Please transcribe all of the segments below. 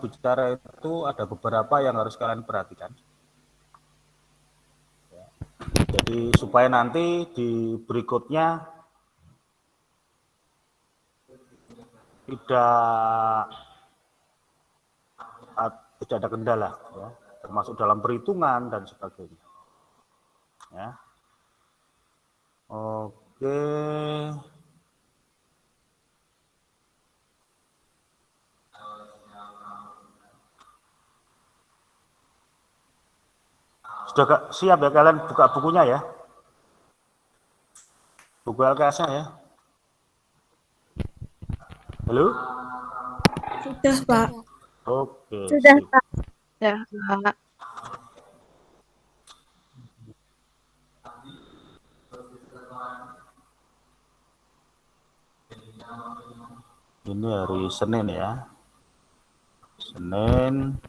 bicara itu ada beberapa yang harus kalian perhatikan. Jadi supaya nanti di berikutnya tidak ada kendala, ya, termasuk dalam perhitungan dan sebagainya. Ya. Oke. Sudah siap ya kalian buka bukunya ya? Buku LKS-nya ya? Halo? Sudah, Pak. Oke, Sudah, sip. Pak. Ya, Pak. Ini hari Senin ya. Senin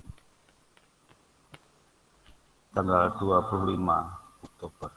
tanggal 25 Oktober.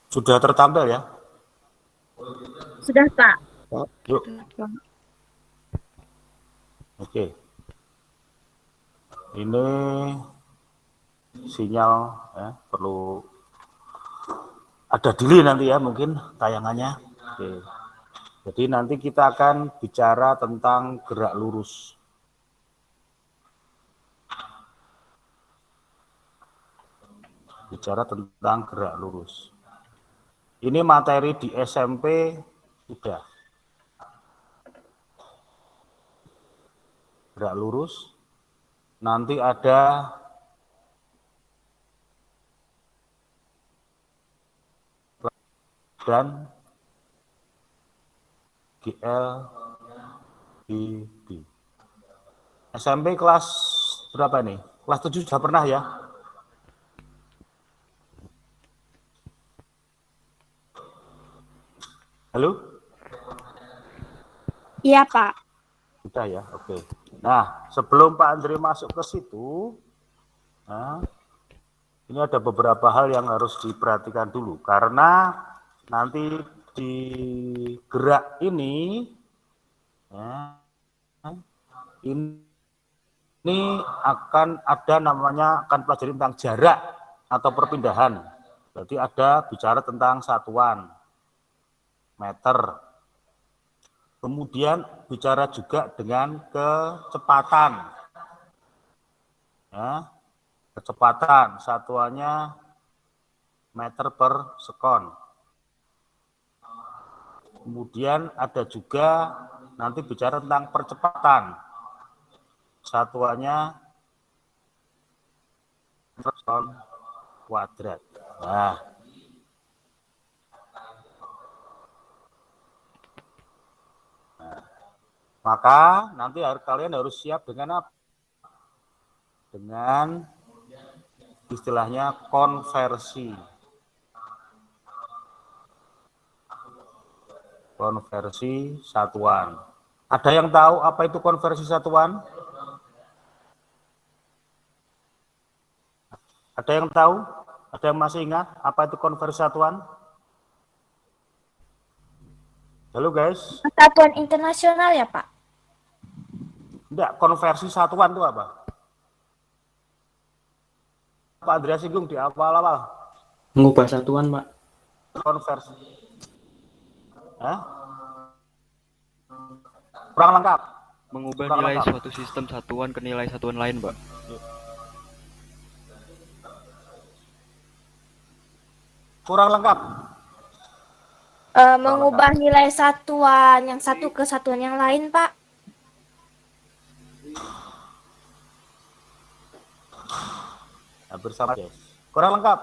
Sudah tertampil ya? Sudah, Pak. Yuk. Oke. Ini sinyal ya, perlu ada delay nanti ya mungkin tayangannya. Oke. Jadi nanti kita akan bicara tentang gerak lurus. Bicara tentang gerak lurus. Ini materi di SMP sudah. Gerak lurus. Nanti ada dan GLBB. SMP kelas berapa nih? Kelas 7 sudah pernah ya? Halo? Iya, Pak. Sudah ya, oke. Nah, sebelum Pak Andre masuk ke situ, nah, ini ada beberapa hal yang harus diperhatikan dulu. Karena nanti di gerak ini, ya, ini akan ada namanya, akan pelajari tentang jarak atau perpindahan. Jadi ada bicara tentang satuan, meter. Kemudian bicara juga dengan kecepatan. Ya, kecepatan satuannya meter per sekon. Kemudian ada juga nanti bicara tentang percepatan. Satuannya sekon kuadrat. Nah, maka nanti kalian harus siap dengan apa? Dengan istilahnya konversi. Konversi satuan. Ada yang tahu apa itu konversi satuan? Ada yang tahu? Ada yang masih ingat apa itu konversi satuan? Halo guys. Satuan internasional ya, Pak? Enggak, konversi satuan itu apa? Pak Andreas singgung di awal-awal. Mengubah satuan, Pak. Konversi. Hah? Kurang lengkap. Mengubah Kurang nilai lengkap. suatu sistem satuan ke nilai satuan lain, Pak. Kurang lengkap. Mengubah nilai satuan yang satu ke satuan yang lain, Pak. Hampir sama, guys. Kurang lengkap.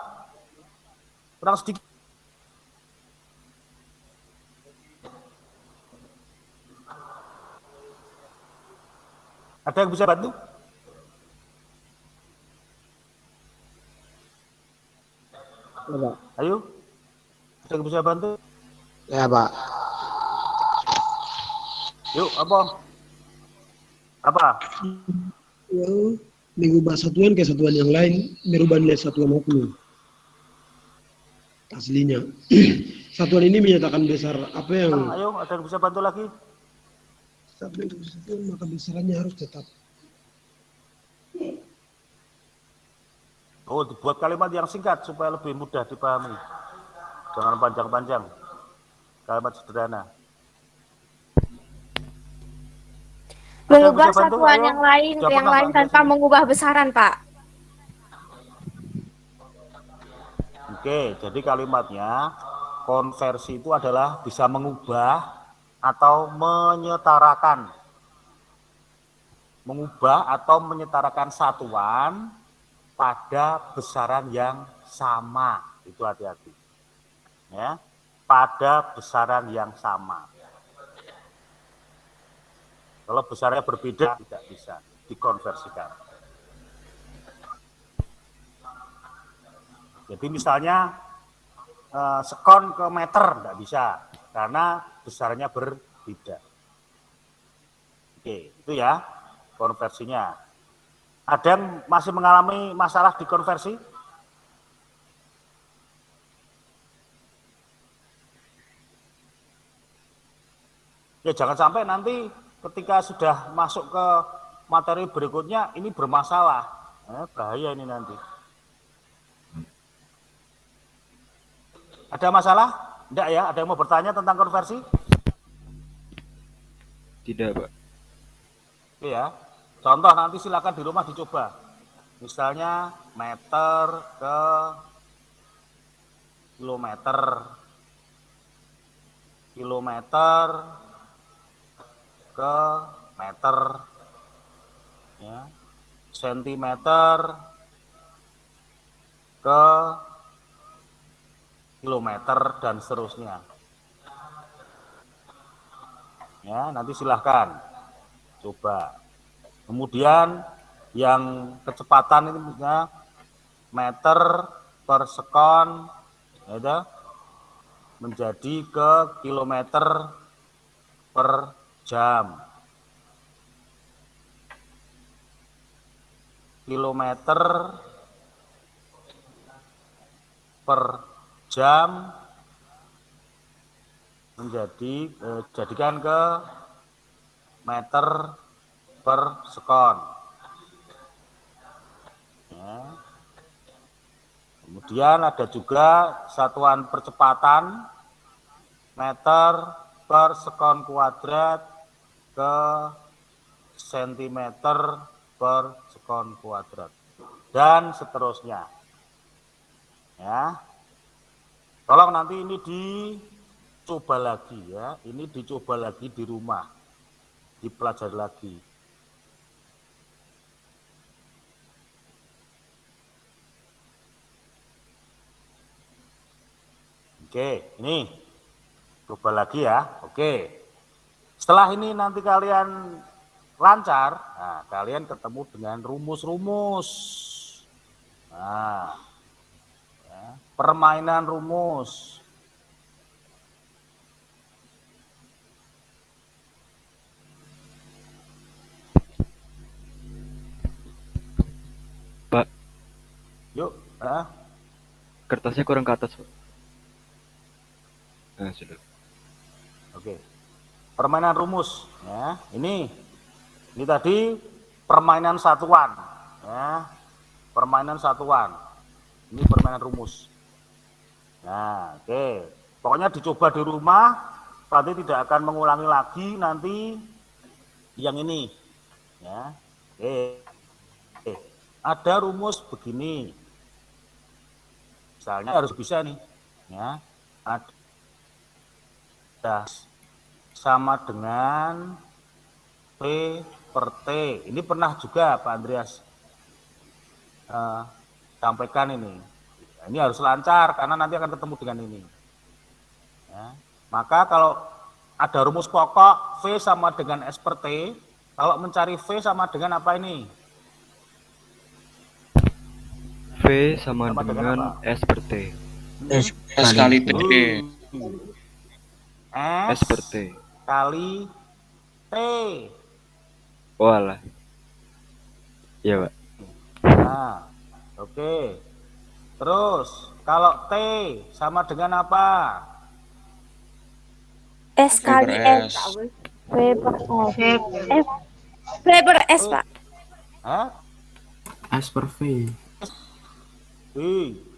Kurang sedikit. Ada yang bisa bantu? Ya, Pak. Ayo. Ada yang bisa bantu? Ya, Pak. Yuk, apa? Apa? Yang mengubah satuan ke satuan yang lain, merubah nilai satuan makhluk aslinya. Satuan ini menyatakan besar apa yang Ayo, ada yang bisa bantu lagi? satuan maka besarannya harus tetap. Oh, dibuat kalimat yang singkat supaya lebih mudah dipahami. Jangan panjang-panjang. Kalimat sederhana. Mengubah satuan yang lain tanpa mengubah besaran, Pak. Oke, jadi kalimatnya konversi itu adalah bisa mengubah atau menyetarakan. Mengubah atau menyetarakan satuan pada besaran yang sama. Itu hati-hati. Ya, pada besaran yang sama. Kalau besarnya berbeda tidak bisa dikonversikan. Jadi misalnya sekon ke meter tidak bisa karena besarnya berbeda. Oke, itu ya konversinya. Ada yang masih mengalami masalah di konversi? Ya jangan sampai nanti ketika sudah masuk ke materi berikutnya ini bermasalah. Bahaya ini nanti. Ada masalah? Enggak ya? Ada yang mau bertanya tentang konversi? Tidak, Pak. Iya. Contoh nanti silakan di rumah dicoba. Misalnya meter ke kilometer. Kilometer ke meter. Ya. Sentimeter ke kilometer dan seterusnya. Ya, nanti silahkan coba. Kemudian yang kecepatan ini misalnya meter per sekon, ya, menjadi ke kilometer per jam. Kilometer per jam menjadi jadikan ke meter per sekon. Ya. Kemudian ada juga satuan percepatan meter per sekon kuadrat ke sentimeter per sekon kuadrat dan seterusnya. Ya. Tolong nanti ini dicoba lagi ya, ini dicoba lagi di rumah, dipelajari lagi. Oke, ini coba lagi ya. Oke. Setelah ini nanti kalian lancar, nah, kalian ketemu dengan rumus-rumus. Nah, ya, permainan rumus. Pak, Yuk, kertasnya kurang ke atas, Pak. Nah, sudah. oke. Permainan rumus, ya. Ini tadi permainan satuan, ya. Permainan satuan. Ini permainan rumus. Nah, oke. Pokoknya dicoba di rumah, nanti tidak akan mengulangi lagi nanti yang ini, ya. Oke. Ada rumus begini. Misalnya harus bisa nih, ya. ya, sama dengan P per T. Ini pernah juga Pak Andreas sampaikan ini. Ini harus lancar karena nanti akan ketemu dengan ini. Ya. Maka kalau ada rumus pokok V sama dengan S per T, kalau mencari V sama dengan apa ini? V sama Sama dengan dengan apa? S per T. S kali T. S per T. Kali T. Walah. Iya, Pak. Nah, oke. Terus kalau T sama dengan apa? S kali S. V per S. V per S, Pak. Hah? S per V.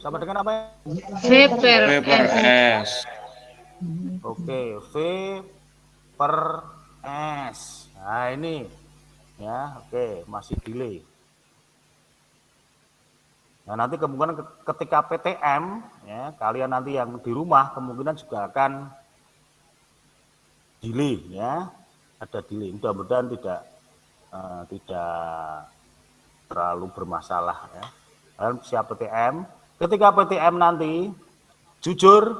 Sama dengan apa? V per S. Oke, V per S. Nah ini, ya, oke, masih delay. Nah nanti kemungkinan ketika PTM, ya, kalian nanti yang di rumah kemungkinan juga akan delay, ya, ada delay. Mudah-mudahan tidak terlalu bermasalah, ya. Kalian siap PTM. Ketika PTM nanti, jujur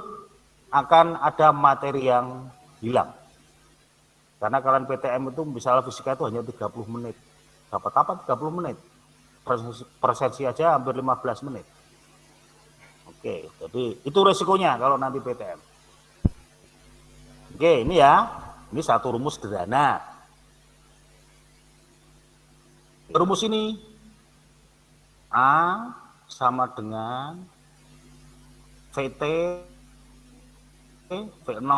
akan ada materi yang hilang. Karena kalian PTM itu misalnya fisika itu hanya 30 menit. Dapat apa 30 menit? Presensi aja hampir 15 menit. Oke, jadi itu resikonya kalau nanti PTM. Oke, ini ya. Ini satu rumus sederhana. Rumus ini A sama dengan VT V0.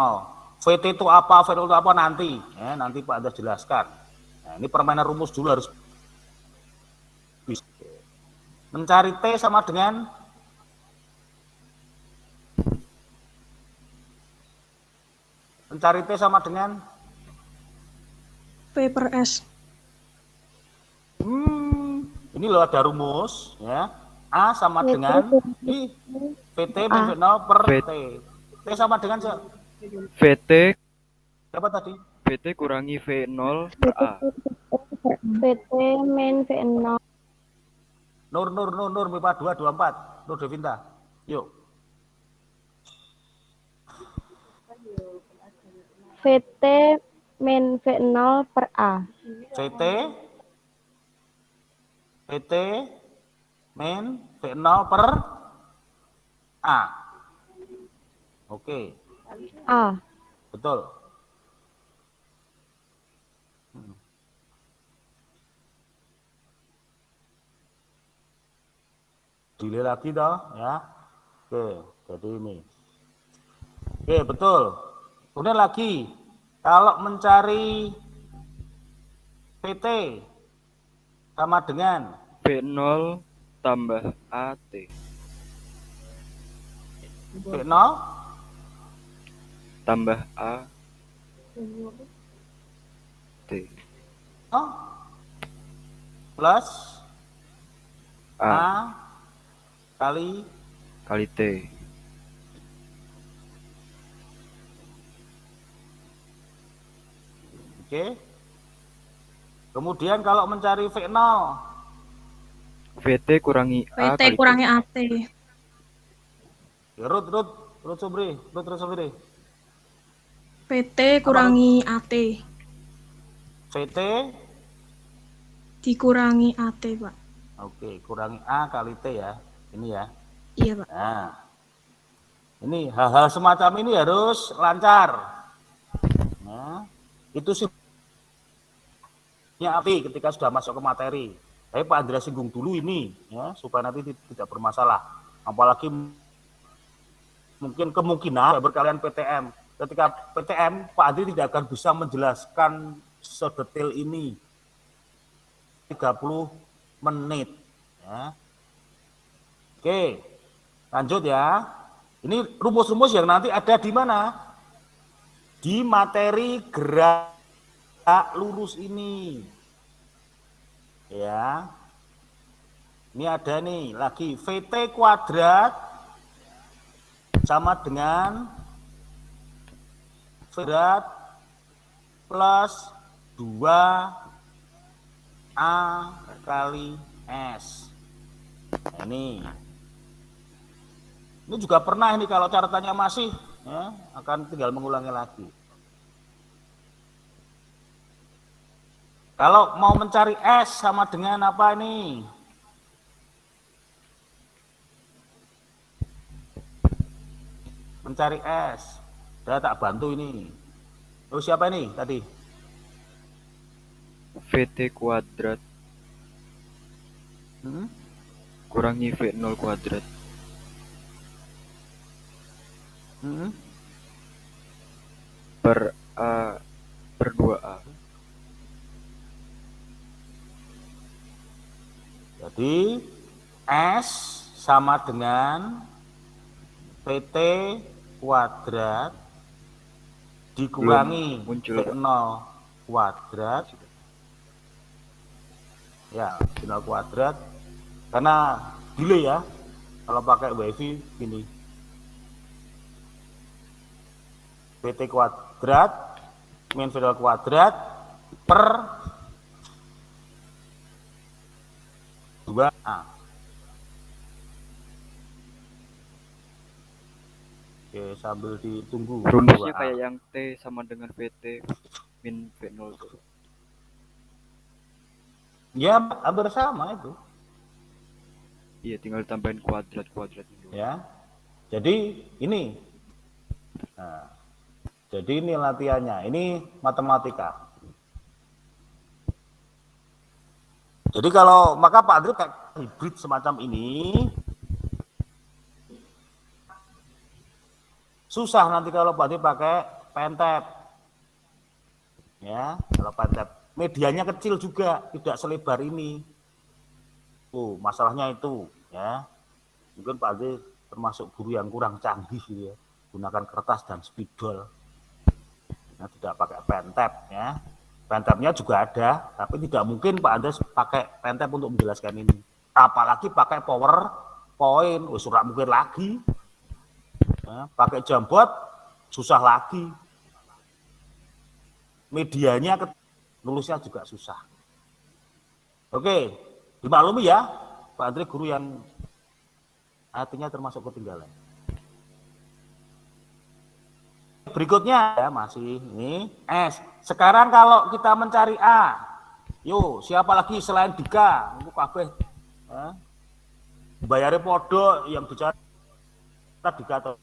VT itu apa, V0 itu apa nanti? Ya, nanti Pak Anda jelaskan. Nah, ini permainan rumus dulu harus bisa. Mencari T sama dengan V per S. Ini loh ada rumus, ya. A sama dengan ini VT min V0 per T. T sama dengan VT siapa tadi? VT kurangi V0 per A. VT min V0. Nur MIPA 224. Nur Devinta. Yuk. VT min V0 per A. VT min V0 per A. Oke. A. Betul. Delay lagi toh, ya. Oke, jadi ini. Oke, betul. Kemudian lagi, kalau mencari PT sama dengan V0 tambah AT. V0 Tambah A T. plus A A kali T. Oke. Kemudian kalau mencari V0 VT kurangi A VT kali kurangi T. AT. ya, Rut Sobri. VT kurangi AT. VT Dikurangi AT, Pak. oke, kurangi A kali T ya. Ini ya. Iya, Pak. Nah. Ini hal-hal semacam ini harus lancar. Nah, itu sih api ketika sudah masuk ke materi. Tapi Pak Andreas singgung dulu ini ya supaya nanti tidak bermasalah. Apalagi mungkin kemungkinan berkalian PTM. Ketika PTM Pak Andri tidak akan bisa menjelaskan sedetail ini 30 menit ya. Oke, lanjut ya. Ini rumus-rumus yang nanti ada di mana? Di materi gerak lurus ini. Ya. Ini ada nih lagi VT kuadrat sama dengan V kuadrat plus 2A kali S. Nah, ini juga pernah ini kalau catatannya masih ya, akan tinggal mengulangi lagi. Kalau mau mencari S sama dengan apa ini? Mencari S. Saya tak bantu ini. Terus siapa ini tadi? VT kuadrat kurangi V0 kuadrat. Per A per 2A. Jadi S sama dengan VT kuadrat dikurangi muncul, V0 kuadrat. Ya, V0 kuadrat. Karena delay ya. Kalau pakai WiFi gini. VT kuadrat min V0 kuadrat per 2A. Oke, sambil ditunggu. Rumusnya 2A. kayak yang T sama dengan VT min V0 tuh. Ya, hampir sama itu. Iya, tinggal tambahin kuadrat itu. Ya. Jadi ini. Nah, jadi ini latihannya. Ini matematika. Jadi kalau maka Pak Andri kayak hibrid semacam ini susah nanti kalau Pak Andri pakai pentap. Ya, kalau pentap medianya kecil juga, tidak selebar ini. Masalahnya itu ya. Mungkin Pak Andri termasuk guru yang kurang canggih gitu ya. Gunakan kertas dan spidol. Nah, tidak pakai pentap ya. Pentapnya juga ada, tapi tidak mungkin Pak Andes pakai pentap untuk menjelaskan ini. Apalagi pakai PowerPoint, sudah mungkin lagi. Ya, pakai Jamboard, susah lagi. Medianya, nulisnya juga susah. Oke, dimaklumi ya, Pak Andri guru yang artinya termasuk ketinggalan. Berikutnya ya masih ini S. Sekarang kalau kita mencari A, yuk siapa lagi selain Dika? Untuk kabeh, bayarnya podo yang bicara Dika atau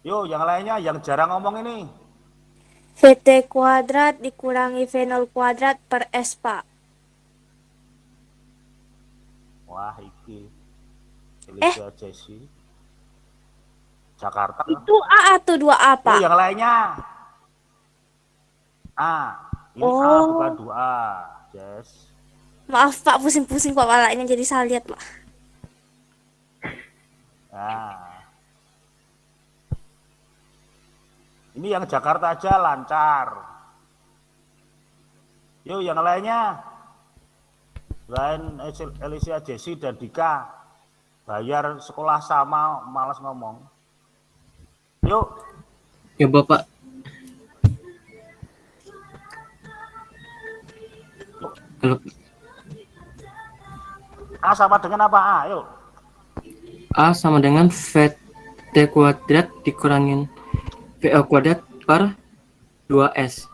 yuk yang lainnya yang jarang ngomong ini. VT kuadrat dikurangi V0 kuadrat per S, Pak. Wah, iki Elisa Jesse Jakarta. Itu A atau 2A, Pak? Yang lainnya A. Ini A bukan 2A. Yes. Maaf, Pak, pusing-pusing kok kepalanya jadi salah lihat, Pak. Nah. Ini yang Jakarta aja lancar. Yuk yang lainnya. Selain Elisa Jesse dan Dika, bayar sekolah sama, malas ngomong. Yuk. Ya Bapak. Halo. A sama dengan apa A? Yuk. A sama dengan VT kuadrat dikurangin VO kuadrat per 2S.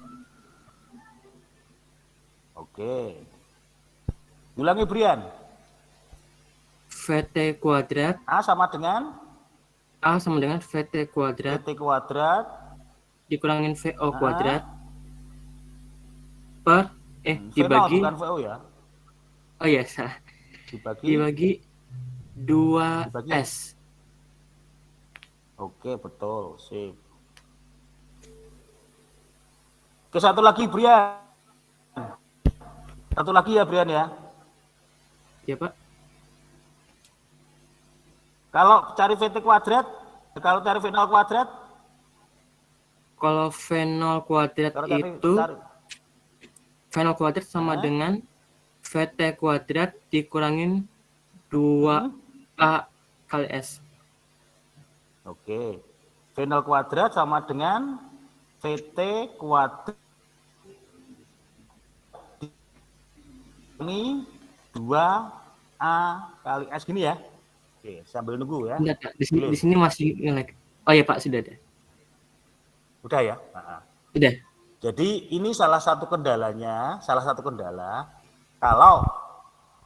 Oke. Ulangi Brian. VT kuadrat A sama dengan VT kuadrat VT kuadrat dikurangin VO kuadrat per dibagi bukan VO ya. Oh iya, salah. Dibagi 2S. Oke, betul. Sip. Oke, satu lagi Brian. Satu lagi ya Brian ya. Ya, Pak. Kalau cari VT kuadrat, kalau cari V0 kuadrat, Kalau V0 kuadrat itu V0 kuadrat sama dengan VT kuadrat dikurangin 2A kali S. oke. V0 kuadrat sama dengan VT kuadrat ini 2A kali S gini ya. Oke, sambil nunggu ya. Enggak, Kak. Di sini masih nge-lag. Oh ya Pak, sudah ada. Udah ya? Udah. Jadi ini salah satu kendala kalau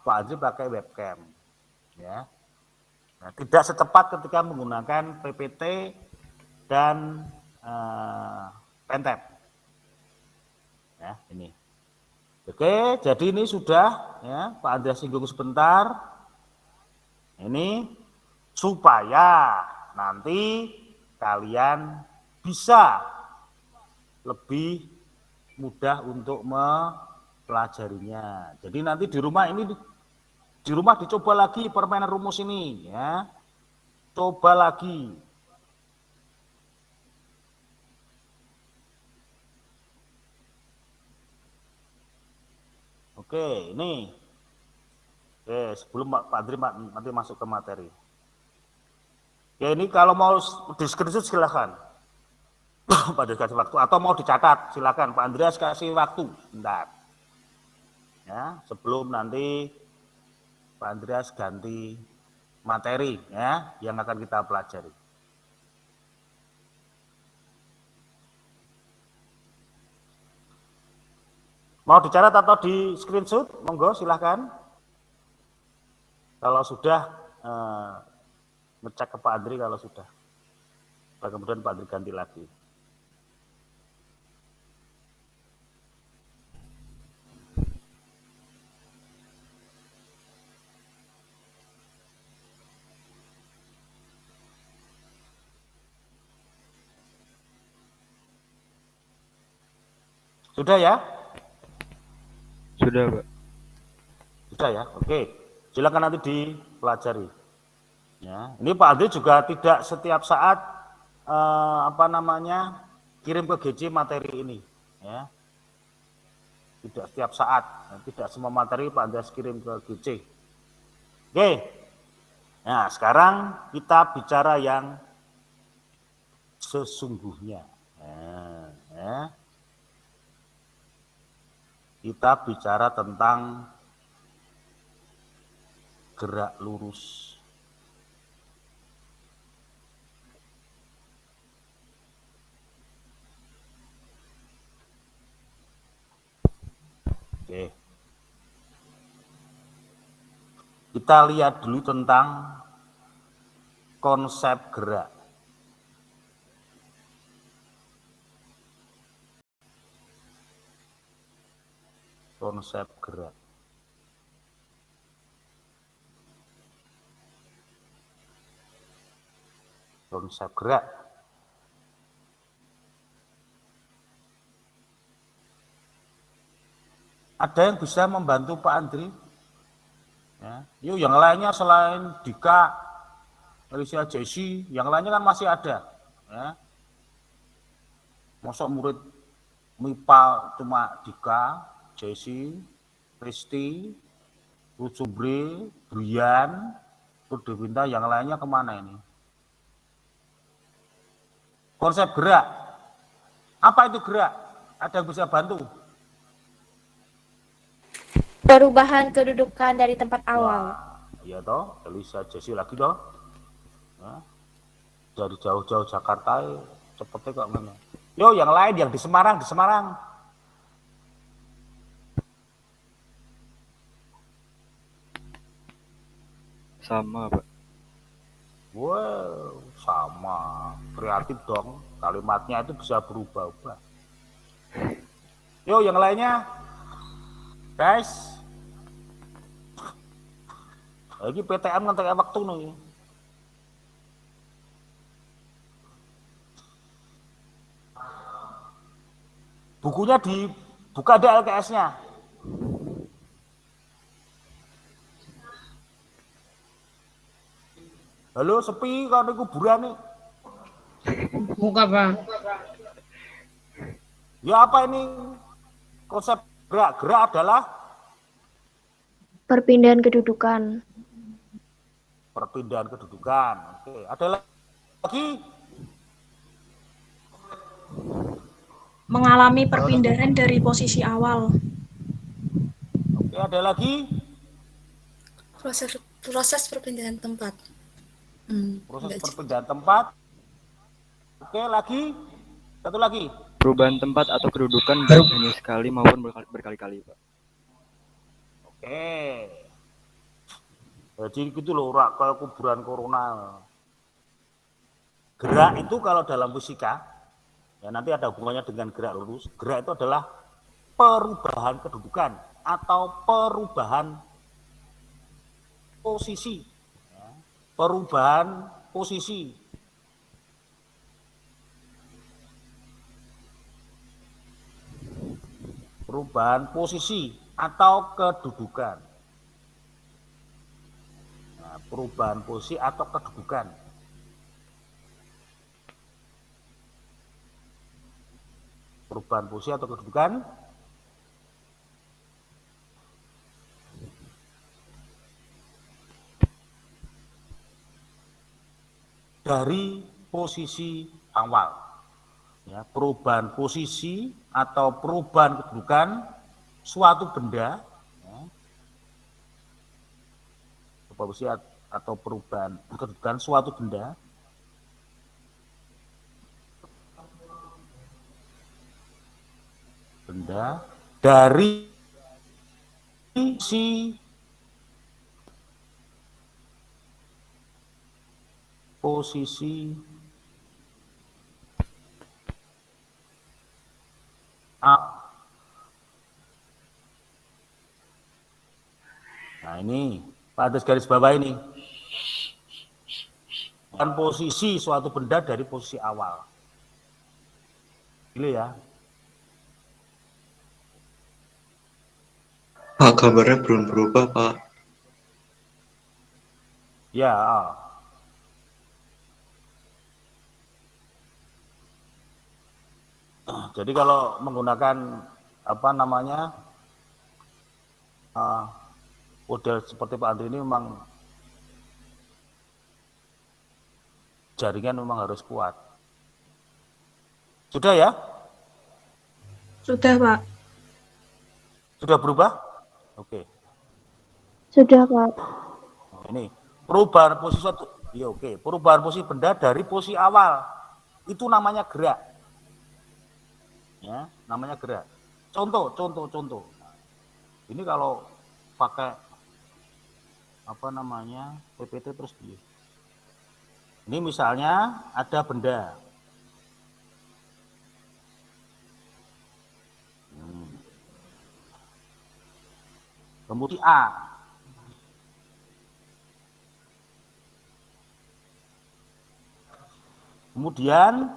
Pak Andri pakai webcam. Ya. Nah, tidak secepat ketika menggunakan PPT dan Pentap. Ya, ini. Oke, jadi ini sudah ya, Pak Andreas singgung sebentar. Ini supaya nanti kalian bisa lebih mudah untuk mempelajarinya. Jadi nanti di rumah dicoba lagi permainan rumus ini ya. Coba lagi. Oke, ini. Oke, sebelum Pak Andri nanti masuk ke materi. Ya ini kalau mau di screenshot silakan. Pak Andreas kasih waktu atau mau dicatat silakan. Pak Andreas kasih waktu. Bentar. Ya, sebelum nanti Pak Andreas ganti materi ya yang akan kita pelajari. Mau dicatat atau di screenshot? Monggo silahkan. Kalau sudah ngecek ke Pak Andri kalau sudah. Kemudian Pak Andri ganti lagi. Sudah ya? Sudah, Pak. Sudah ya, oke. Silakan nanti dipelajari. Ya, ini Pak Andri juga tidak setiap saat kirim ke GC materi ini. Ya, tidak setiap saat, tidak semua materi Pak Andri kirim ke GC. Oke. Nah, sekarang kita bicara yang sesungguhnya. Nah, ya. Kita bicara tentang gerak lurus. Oke. Kita lihat dulu tentang konsep gerak. Konsep gerak. Konsep gerak. Ada yang bisa membantu Pak Andri? Ya. Yuk, yang lainnya selain Dika, Alicia Jesse, yang lainnya kan masih ada. Ya. Masuk murid MIPA cuma Dika, Jesse, Kristi, Rucubre, Brian, Purdewinta, yang lainnya kemana ini? Konsep gerak. Apa itu gerak? Ada yang bisa bantu? Perubahan kedudukan dari tempat awal. Iya toh, Elisa Jesse lagi toh. Ya. Dari jauh-jauh Jakarta, cepetnya kok mana? Yo, yang lain yang di Semarang, Sama, Pak. Wow, sama. Kreatif dong. Kalimatnya itu bisa berubah-ubah. Yo, yang lainnya. Guys. Lagi PTM ngantek waktu nih. Bukunya dibuka ada LKS-nya. Halo, sepi kalau di kuburan nih. Buka, Pak. Ya apa ini? Konsep gerak adalah Perpindahan kedudukan. perpindahan kedudukan. Oke, ada lagi mengalami perpindahan dari posisi awal. Oke, ada lagi? Proses perpindahan tempat. Proses perpindahan tempat. Oke, lagi? Satu lagi. Perubahan tempat atau kedudukan baik hanya sekali maupun berkali-kali, Pak. Oke. Jadi gitu loh, rak kayak kuburan corona. Gerak itu kalau dalam fisika, ya nanti ada hubungannya dengan gerak lurus. Gerak itu adalah perubahan kedudukan atau perubahan posisi. Ya. Perubahan posisi. Perubahan posisi atau kedudukan. Nah, perubahan posisi atau kedudukan. Perubahan posisi atau kedudukan. Dari posisi awal. Ya, perubahan posisi atau perubahan kedudukan suatu benda, ya, posisi atau perubahan kedudukan suatu benda dari posisi A. Nah ini, pada garis bawah ini. Dan posisi suatu benda dari posisi awal. Ini ya. Pak, gambarnya belum berubah, Pak. Ya. Jadi kalau menggunakan model seperti Pak Andri ini memang jaringan memang harus kuat. Sudah ya? Sudah, Pak. Sudah berubah? Oke. Sudah, Pak. Ini perubahan posisi suatu, ya oke. Perubahan posisi benda dari posisi awal itu namanya gerak. Ya, namanya gerak. Contoh. Ini kalau pakai PPT terus di. Ini misalnya ada benda. Kemudian A. Kemudian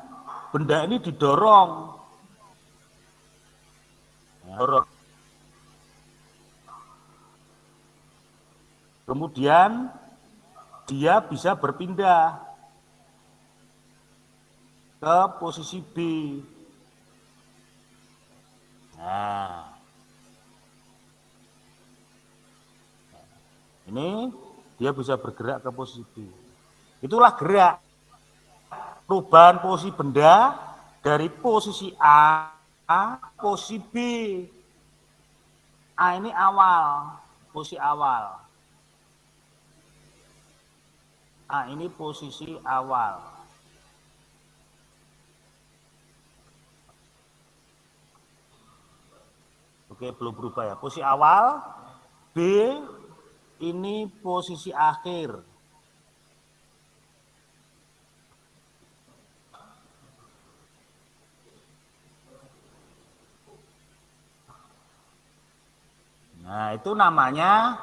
benda ini didorong. Kemudian dia bisa berpindah ke posisi B. Nah, ini dia bisa bergerak ke posisi B. Itulah gerak. Perubahan posisi benda dari posisi A posisi B. A ini awal, posisi awal. A ini posisi awal. Oke, belum berubah ya. Posisi awal, B ini posisi akhir. Nah, itu namanya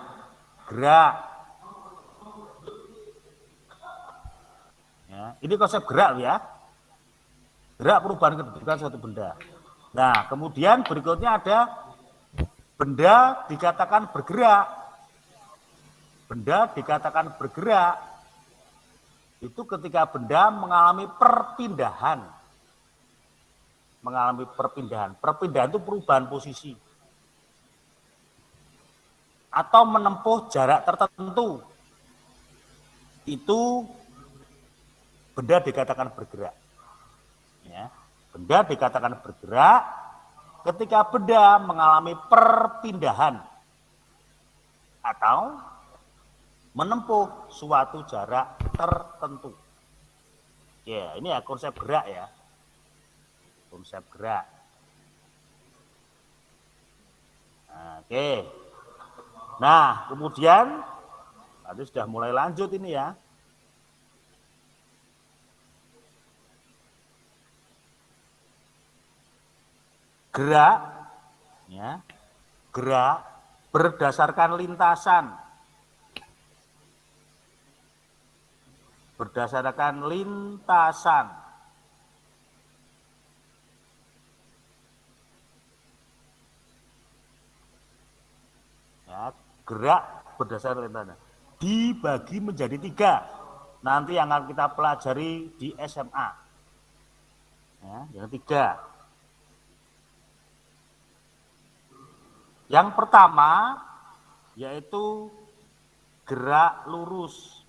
gerak. Ya, ini konsep gerak ya. Gerak perubahan kedudukan suatu benda. Nah, kemudian berikutnya ada benda dikatakan bergerak. Benda dikatakan bergerak itu ketika benda mengalami perpindahan. Mengalami perpindahan. Perpindahan itu perubahan posisi. Atau menempuh jarak tertentu, itu benda dikatakan bergerak. Ya. Benda dikatakan bergerak ketika benda mengalami perpindahan atau menempuh suatu jarak tertentu. Ya, ini ya konsep gerak ya. Konsep gerak. Nah, oke. Nah, kemudian tadi sudah mulai lanjut ini ya. Gerak, ya, gerak berdasarkan lintasan. Berdasarkan lintasan. Ya, gerak berdasarkan lintasan. Dibagi menjadi 3. Nanti yang akan kita pelajari di SMA. Ya, yang 3. Yang pertama yaitu gerak lurus.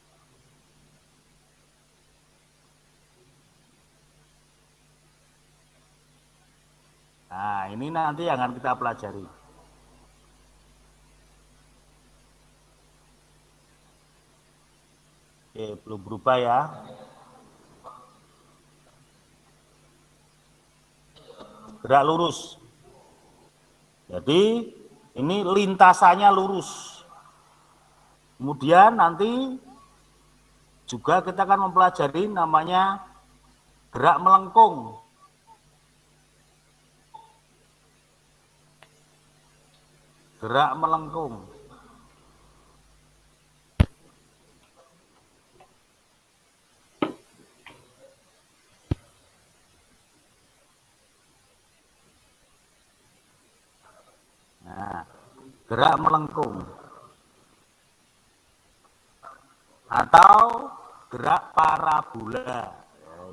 Nah, ini nanti yang akan kita pelajari. Oke, belum berubah ya. Gerak lurus. Jadi ini lintasannya lurus. Kemudian nanti juga kita akan mempelajari namanya gerak melengkung. Gerak melengkung. Nah, gerak melengkung atau gerak parabola.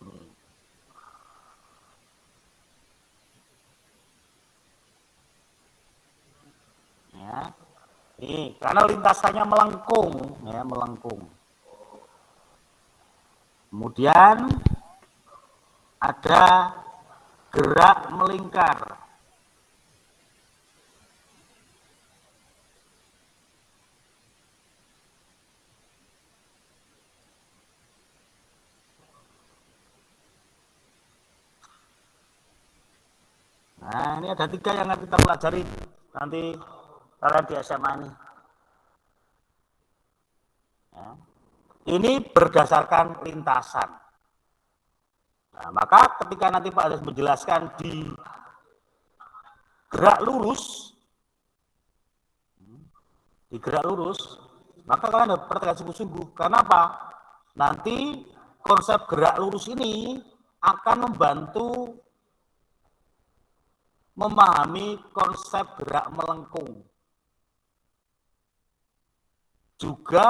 Ini. Ya, ini karena lintasannya melengkung, ya melengkung. Kemudian ada gerak melingkar. Nah, ini ada 3 yang akan kita pelajari nanti kalian di SMA ini. Ya. Ini berdasarkan lintasan. Nah, maka ketika nanti Pak Ades menjelaskan di gerak lurus, maka kalian harus perhatikan sungguh-sungguh. Kenapa? Nanti konsep gerak lurus ini akan membantu memahami konsep gerak melengkung, juga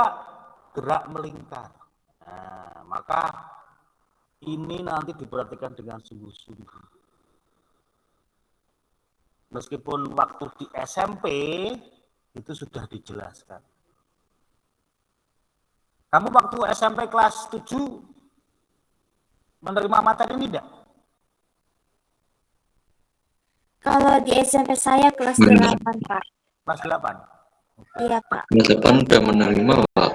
gerak melingkar. Nah, maka ini nanti diperhatikan dengan sungguh-sungguh. Meskipun waktu di SMP itu sudah dijelaskan. Kamu waktu SMP kelas 7 menerima materi ini tidak? Kalau di SMP saya kelas 8, Pak. Kelas 8? Iya, Pak. Kelas 8 udah menerima, Pak.